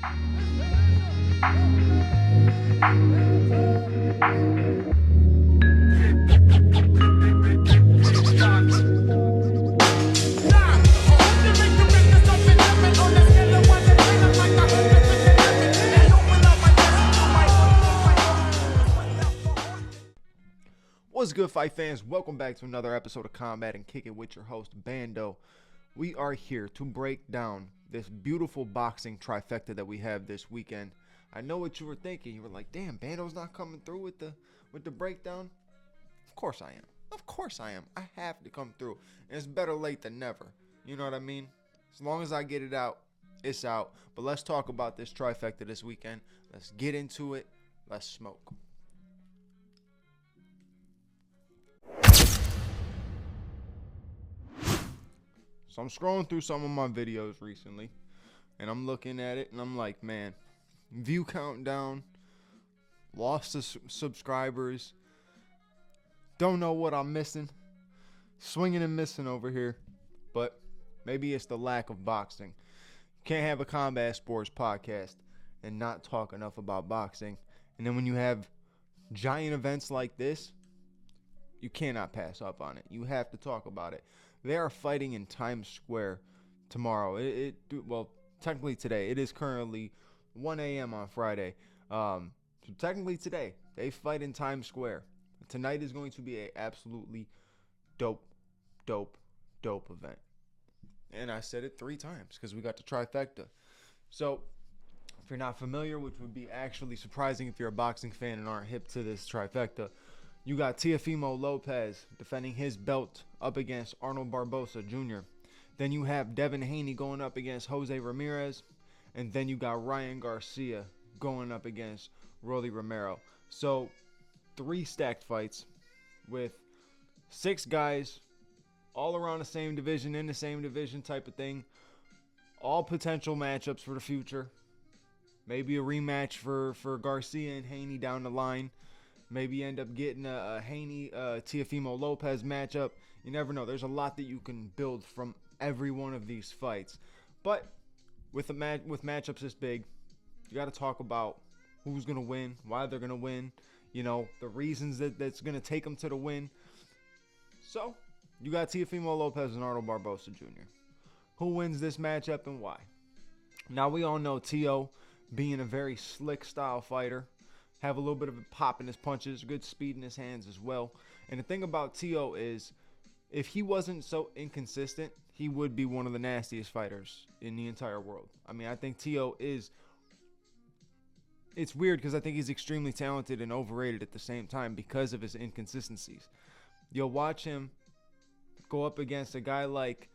What's good, fight fans? Welcome back to another episode of Combat and Kick It with your host, Bando. We are here to break down this beautiful boxing trifecta that we have this weekend. I know what you were thinking. You were like, damn, Bando's not coming through with the breakdown. Of course I am. Of course I am. I have to come through. And it's better late than never. You know what I mean? As long as I get it out, it's out. But let's talk about this trifecta this weekend. Let's get into it. Let's smoke. So I'm scrolling through some of my videos recently, and I'm looking at it, and I'm like, man, view count down, lost subscribers, don't know what I'm missing, swinging and missing over here, but maybe it's the lack of boxing. Can't have a combat sports podcast and not talk enough about boxing. And then when you have giant events like this, you cannot pass up on it. You have to talk about it. They are fighting in Times Square tomorrow. Well, technically today. It is currently 1 a.m. on Friday. So technically today, they fight in Times Square. Tonight is going to be an absolutely dope event. And I said it 3 times because we got the trifecta. So if you're not familiar, which would be actually surprising if you're a boxing fan and aren't hip to this trifecta, you got Teofimo Lopez defending his belt up against Arnold Barboza Jr. Then you have Devin Haney going up against Jose Ramirez. And then you got Ryan Garcia going up against Rolly Romero. So 3 stacked fights with 6 guys all around the same division, in the same division type of thing. All potential matchups for the future. Maybe a rematch for Garcia and Haney down the line. Maybe end up getting a Haney Teofimo Lopez matchup. You never know. There's a lot that you can build from every one of these fights. But with matchups this big, you got to talk about who's going to win, why they're going to win, you know, the reasons that's going to take them to the win. So, you got Teofimo Lopez and Arnold Barboza Jr. Who wins this matchup and why? Now, we all know Teo being a very slick style fighter. Have a little bit of a pop in his punches, good speed in his hands as well. And the thing about Teo is, if he wasn't so inconsistent, he would be one of the nastiest fighters in the entire world. I mean, I think Teo is, it's weird because I think he's extremely talented and overrated at the same time because of his inconsistencies. You'll watch him go up against a guy like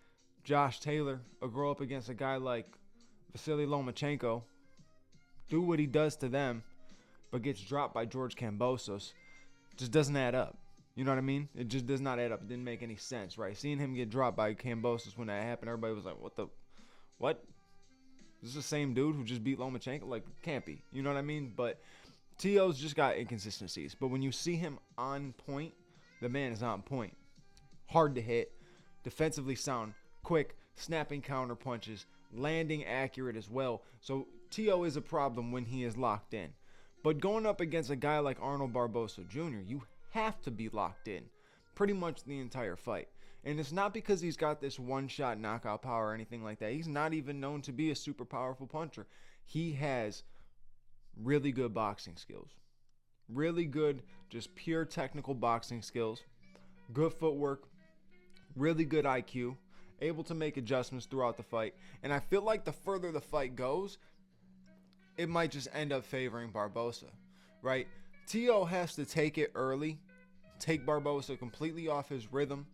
Josh Taylor or go up against a guy like Vasily Lomachenko, do what he does to them, but gets dropped by George Kambosos. Just doesn't add up. You know what I mean? It just does not add up. It didn't make any sense, right? Seeing him get dropped by Kambosos when that happened, everybody was like, what? This is the same dude who just beat Lomachenko? Like, can't be. You know what I mean? But Teo's just got inconsistencies. But when you see him on point, the man is on point. Hard to hit, defensively sound, quick, snapping counter punches, landing accurate as well. So Teo is a problem when he is locked in. But going up against a guy like Arnold Barboza Jr., you have to be locked in pretty much the entire fight. And it's not because he's got this one-shot knockout power or anything like that. He's not even known to be a super powerful puncher. He has really good boxing skills. Really good, just pure technical boxing skills. Good footwork. Really good IQ. Able to make adjustments throughout the fight. And I feel like the further the fight goes, it might just end up favoring Barboza, right? Teo has to take it early, take Barboza completely off his rhythm,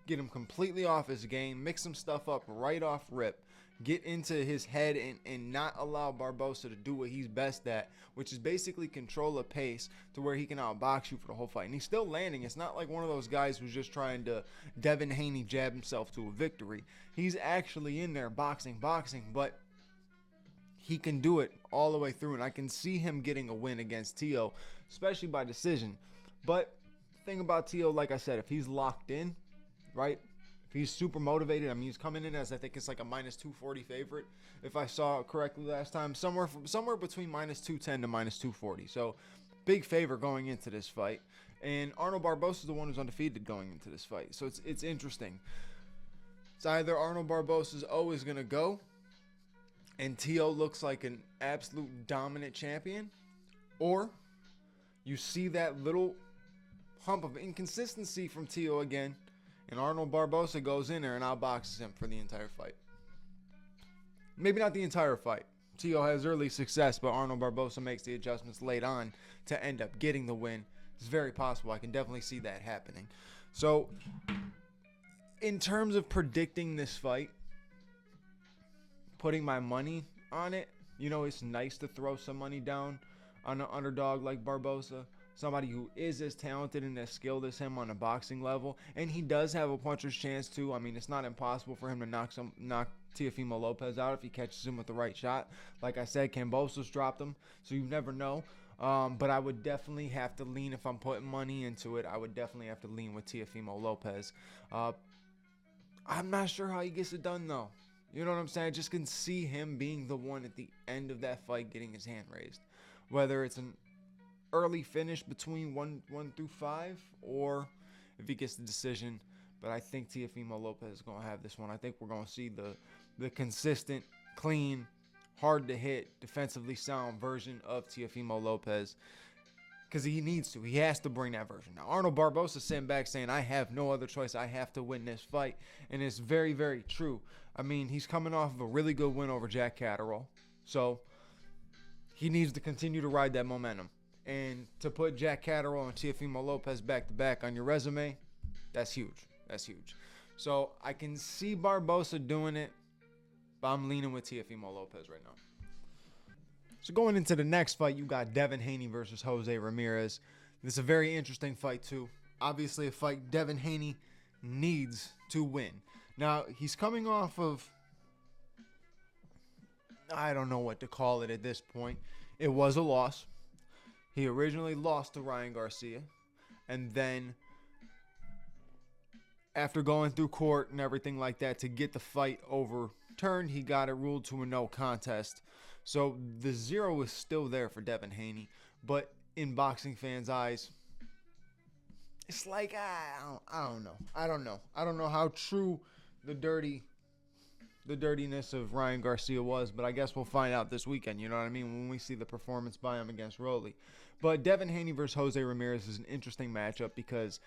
get him completely off his game, mix some stuff up right off rip, get into his head and not allow Barboza to do what he's best at, which is basically control a pace to where he can outbox you for the whole fight. And he's still landing. It's not like one of those guys who's just trying to Devin Haney jab himself to a victory. He's actually in there boxing, but he can do it all the way through, and I can see him getting a win against Teo, especially by decision. But the thing about Teo, like I said, if he's locked in, right? If he's super motivated, I mean, he's coming in as, I think it's like a minus 240 favorite, if I saw it correctly last time, somewhere between minus 210 to minus 240. So big favor going into this fight. And Arnold Barboza is the one who's undefeated going into this fight. So it's interesting. It's either Arnold Barboza's always going to go and T.O. looks like an absolute dominant champion, or you see that little hump of inconsistency from T.O. again, and Arnold Barboza goes in there and outboxes him for the entire fight. Maybe not the entire fight. T.O. has early success, but Arnold Barboza makes the adjustments late on to end up getting the win. It's very possible. I can definitely see that happening. So, in terms of predicting this fight, putting my money on it, you know, it's nice to throw some money down on an underdog like Barboza. Somebody who is as talented and as skilled as him on a boxing level. And he does have a puncher's chance too. I mean, it's not impossible for him to knock Teofimo Lopez out if he catches him with the right shot. Like I said, Kambosos dropped him, so you never know. But I would definitely have to lean, if I'm putting money into it, I would definitely have to lean with Teofimo Lopez. I'm not sure how he gets it done though. You know what I'm saying? I just can see him being the one at the end of that fight getting his hand raised. Whether it's an early finish between 1 through 5, or if he gets the decision. But I think Teofimo Lopez is going to have this one. I think we're going to see the consistent, clean, hard to hit, defensively sound version of Teofimo Lopez. Because he needs to. He has to bring that version. Now, Arnold Barboza sitting back saying, I have no other choice. I have to win this fight. And it's very, very true. I mean, he's coming off of a really good win over Jack Catterall. So, he needs to continue to ride that momentum. And to put Jack Catterall and Teofimo Lopez back-to-back on your resume, that's huge. That's huge. So, I can see Barboza doing it, but I'm leaning with Teofimo Lopez right now. So going into the next fight, you got Devin Haney versus Jose Ramirez. This is a very interesting fight too. Obviously a fight Devin Haney needs to win. Now, he's coming off of, I don't know what to call it at this point. It was a loss. He originally lost to Ryan Garcia. And then after going through court and everything like that to get the fight overturned, he got it ruled to a no contest. So the 0 is still there for Devin Haney, but in boxing fans' eyes, it's like I don't know. I don't know how true the dirtiness of Ryan Garcia was, but I guess we'll find out this weekend. You know what I mean? When we see the performance by him against Rolly. But Devin Haney versus Jose Ramirez is an interesting matchup because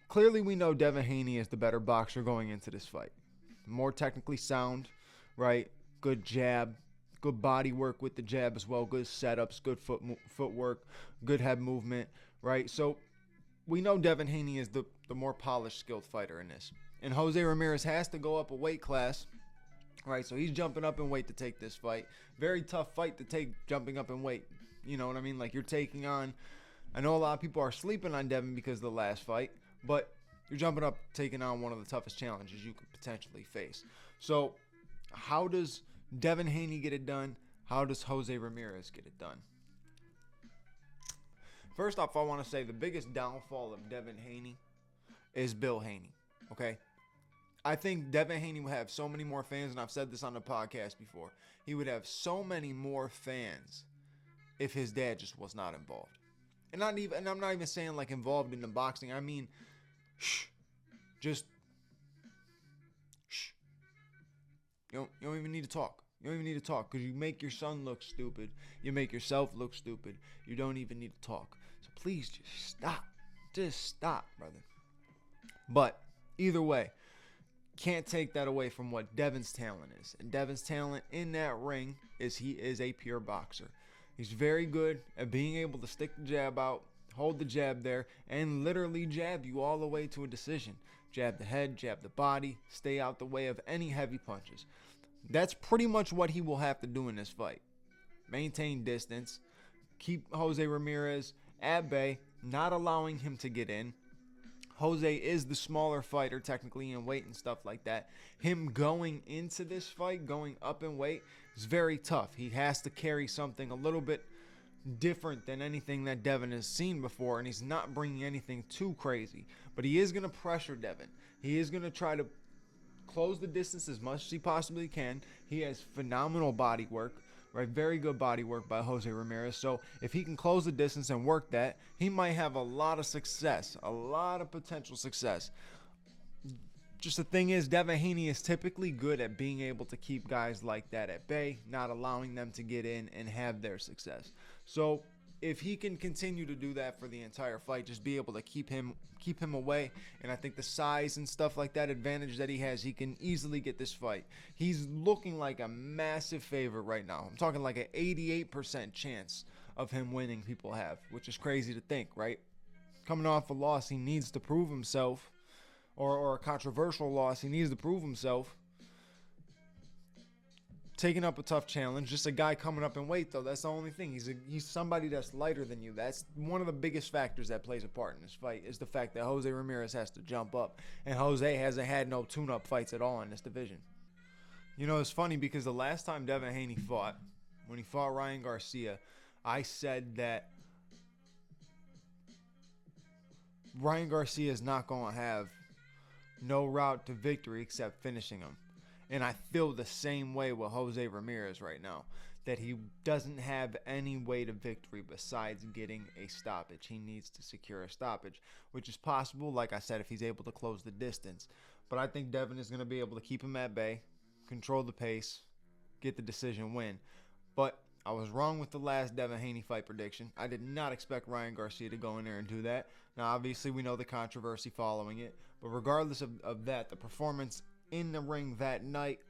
clearly we know Devin Haney is the better boxer going into this fight. More technically sound, right? Good jab. Good body work with the jab as well. Good setups, good footwork, good head movement, right? So we know Devin Haney is the more polished, skilled fighter in this. And Jose Ramirez has to go up a weight class, right? So he's jumping up in weight to take this fight. Very tough fight to take, jumping up in weight. You know what I mean? Like, you're taking on, I know a lot of people are sleeping on Devin because of the last fight, but you're jumping up, taking on one of the toughest challenges you could potentially face. So how does Devin Haney get it done? How does Jose Ramirez get it done? First off, I want to say the biggest downfall of Devin Haney is Bill Haney, okay? I think Devin Haney would have so many more fans, and I've said this on the podcast before. He would have so many more fans if his dad just was not involved. And I'm not even saying like involved in the boxing. I mean, just You don't even need to talk. You don't even need to talk because you make your son look stupid. You make yourself look stupid. You don't even need to talk. So please just stop. Just stop, brother. But either way, can't take that away from what Devin's talent is. And Devin's talent in that ring is he is a pure boxer. He's very good at being able to stick the jab out, hold the jab there, and literally jab you all the way to a decision. Jab the head, jab the body, stay out the way of any heavy punches. That's pretty much what he will have to do in this fight. Maintain distance, keep Jose Ramirez at bay, not allowing him to get in. Jose is the smaller fighter technically in weight and stuff like that. Him going into this fight, going up in weight, is very tough. He has to carry something a little bit different than anything that Devin has seen before, and he's not bringing anything too crazy. But he is going to pressure Devin. He is going to try to close the distance as much as he possibly can. He has phenomenal body work, right? Very good body work by Jose Ramirez. So if he can close the distance and work that, he might have a lot of success, a lot of potential success. Just the thing is, Devin Haney is typically good at being able to keep guys like that at bay, not allowing them to get in and have their success. So if he can continue to do that for the entire fight, just be able to keep him away, and I think the size and stuff like that advantage that he has, he can easily get this fight. He's looking like a massive favorite right now. I'm talking like an 88% chance of him winning, people have, which is crazy to think, right? Coming off a loss, he needs to prove himself, or a controversial loss, he needs to prove himself. Taking up a tough challenge, just a guy coming up in weight, though. That's the only thing. He's somebody that's lighter than you. That's one of the biggest factors that plays a part in this fight, is the fact that Jose Ramirez has to jump up, and Jose hasn't had no tune-up fights at all in this division. You know, it's funny because the last time Devin Haney fought, when he fought Ryan Garcia, I said that Ryan Garcia is not going to have no route to victory except finishing him. And I feel the same way with Jose Ramirez right now, that he doesn't have any way to victory besides getting a stoppage. He needs to secure a stoppage, which is possible, like I said, if he's able to close the distance. But I think Devin is going to be able to keep him at bay, control the pace, get the decision win. But I was wrong with the last Devin Haney fight prediction. I did not expect Ryan Garcia to go in there and do that. Now, obviously, we know the controversy following it. But regardless of that, the performance in the ring that night,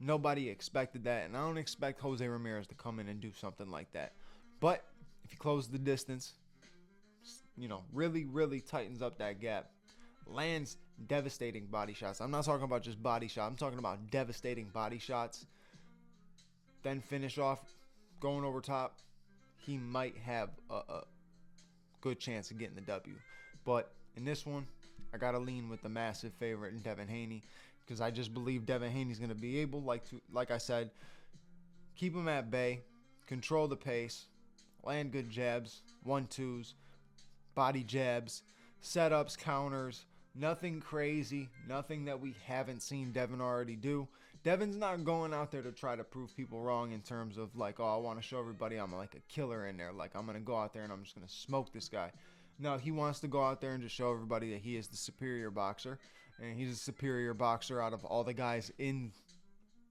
nobody expected that. And I don't expect Jose Ramirez to come in and do something like that. But if he closes the distance, you know, really, really tightens up that gap, lands devastating body shots. I'm not talking about just body shots. I'm talking about devastating body shots. Then finish off going over top. He might have a good chance of getting the W. But in this one, I got to lean with the massive favorite in Devin Haney, because I just believe Devin Haney's going to be able, like I said, keep him at bay, control the pace, land good jabs, 1-2s, body jabs, setups, counters, nothing crazy, nothing that we haven't seen Devin already do. Devin's not going out there to try to prove people wrong in terms of like, oh, I want to show everybody I'm like a killer in there. Like, I'm going to go out there and I'm just going to smoke this guy. No, he wants to go out there and just show everybody that he is the superior boxer. And he's a superior boxer out of all the guys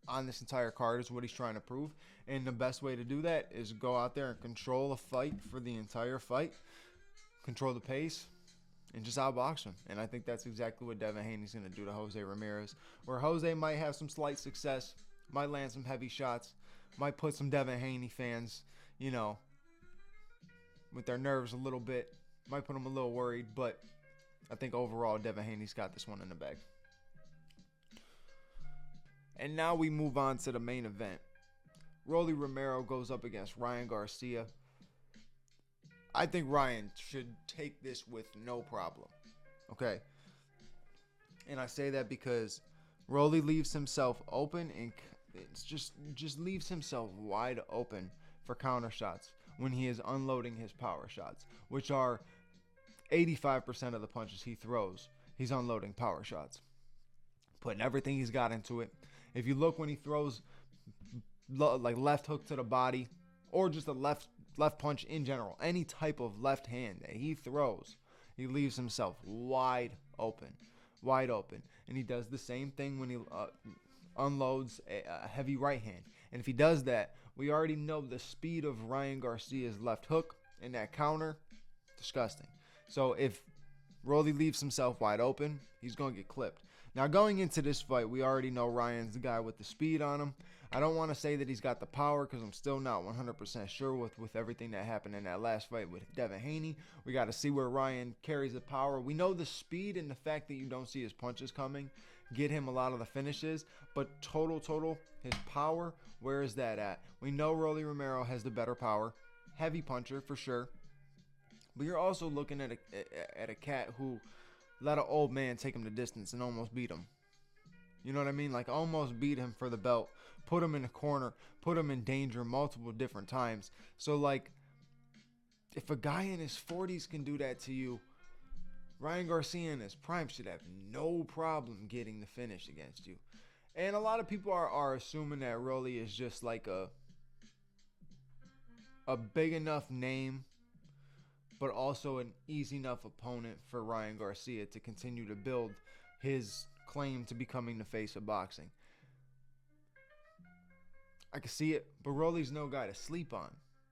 on this entire card, is what he's trying to prove. And the best way to do that is go out there and control a fight for the entire fight, control the pace, and just outbox him. And I think that's exactly what Devin Haney's going to do to Jose Ramirez, where Jose might have some slight success, might land some heavy shots, might put some Devin Haney fans, you know, with their nerves a little bit, might put them a little worried, but I think overall Devin Haney's got this one in the bag. And now we move on to the main event. Rolly Romero goes up against Ryan Garcia. I think Ryan should take this with no problem. Okay. And I say that because Rolly leaves himself open, and it's just leaves himself wide open for counter shots when he is unloading his power shots, which are 85% of the punches he throws. He's unloading power shots, putting everything he's got into it. If you look when he throws like left hook to the body, or just a left punch in general, any type of left hand that he throws, he leaves himself wide open. And he does the same thing when he unloads a heavy right hand. And if he does that, we already know the speed of Ryan Garcia's left hook and that counter, disgusting. So if Rolly leaves himself wide open, he's going to get clipped. Now, going into this fight, we already know Ryan's the guy with the speed on him. I don't want to say that he's got the power, because I'm still not 100% sure with everything that happened in that last fight with Devin Haney. We got to see where Ryan carries the power. We know the speed and the fact that you don't see his punches coming get him a lot of the finishes, but total, his power, where is that at? We know Rolly Romero has the better power. Heavy puncher for sure. But you're also looking at a cat who let an old man take him the distance and almost beat him. You know what I mean? Like, almost beat him for the belt, put him in a corner, put him in danger multiple different times. So, like, if a guy in his 40s can do that to you, Ryan Garcia in his prime should have no problem getting the finish against you. And a lot of people are assuming that Rolly is just like a big enough name, but also an easy enough opponent for Ryan Garcia to continue to build his claim to becoming the face of boxing. I can see it, but Rolly's no guy to sleep on,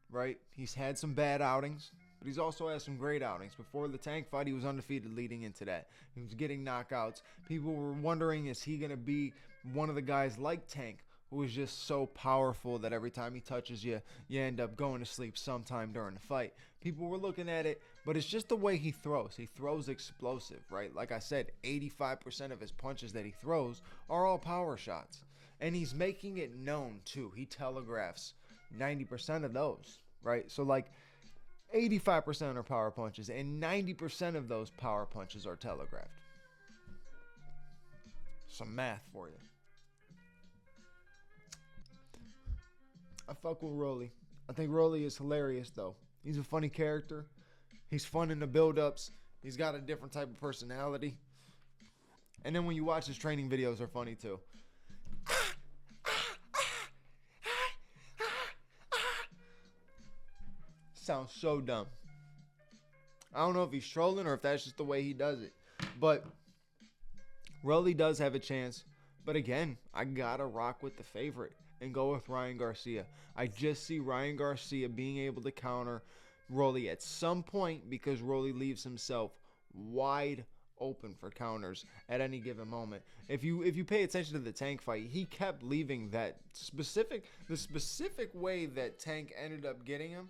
right? He's had some bad outings, but he's also had some great outings. Before the Tank fight, he was undefeated leading into that. He was getting knockouts. People were wondering, is he going to be one of the guys like Tank, who is just so powerful that every time he touches you, you end up going to sleep sometime during the fight. People were looking at it, but it's just the way he throws. He throws explosive, right? Like I said, 85% of his punches that he throws are all power shots. And he's making it known, too. He telegraphs 90% of those, right? So, like, 85% are power punches, and 90% of those power punches are telegraphed. Some math for you. I fuck with Rolly. I think Rolly is hilarious, though. He's a funny character. He's fun in the build-ups. He's got a different type of personality. And then when you watch his training videos, they're funny, too. Sounds so dumb. I don't know if he's trolling or if that's just the way he does it. But Rolly does have a chance. But again, I gotta rock with the favorite and go with Ryan Garcia. I just see Ryan Garcia being able to counter Rolly at some point because Rolly leaves himself wide open for counters at any given moment. If you pay attention to the Tank fight, he kept leaving the specific way that Tank ended up getting him,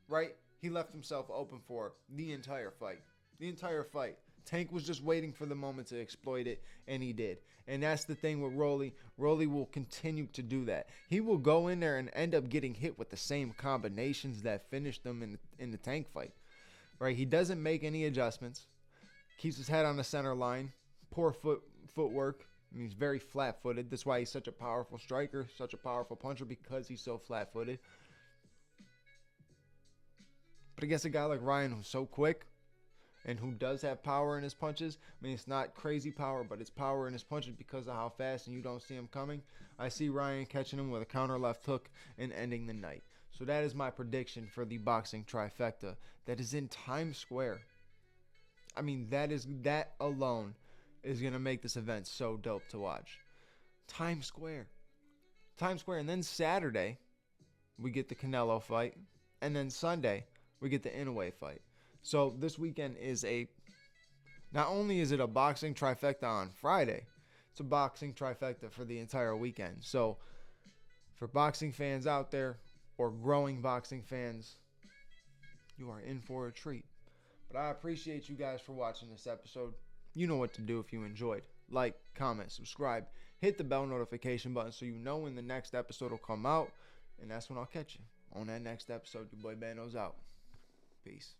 right? He left himself open for the entire fight. The entire fight. Tank was just waiting for the moment to exploit it, and he did. And that's the thing with Rolly. Rolly will continue to do that. He will go in there and end up getting hit with the same combinations that finished him in the Tank fight, right? He doesn't make any adjustments. Keeps his head on the center line. Poor footwork. I mean, he's very flat-footed. That's why he's such a powerful striker, such a powerful puncher, because he's so flat-footed. But against a guy like Ryan who's so quick and who does have power in his punches, I mean, it's not crazy power, but it's power in his punches because of how fast and you don't see him coming. I see Ryan catching him with a counter left hook and ending the night. So that is my prediction for the boxing trifecta that is in Times Square. I mean, that alone is going to make this event so dope to watch. Times Square. And then Saturday, we get the Canelo fight. And then Sunday, we get the Inoue fight. So this weekend is not only is it a boxing trifecta on Friday, it's a boxing trifecta for the entire weekend. So for boxing fans out there or growing boxing fans, you are in for a treat. But I appreciate you guys for watching this episode. You know what to do if you enjoyed. Like, comment, subscribe, hit the bell notification button so you know when the next episode will come out. And that's when I'll catch you on that next episode. Your boy Bando's out. Peace.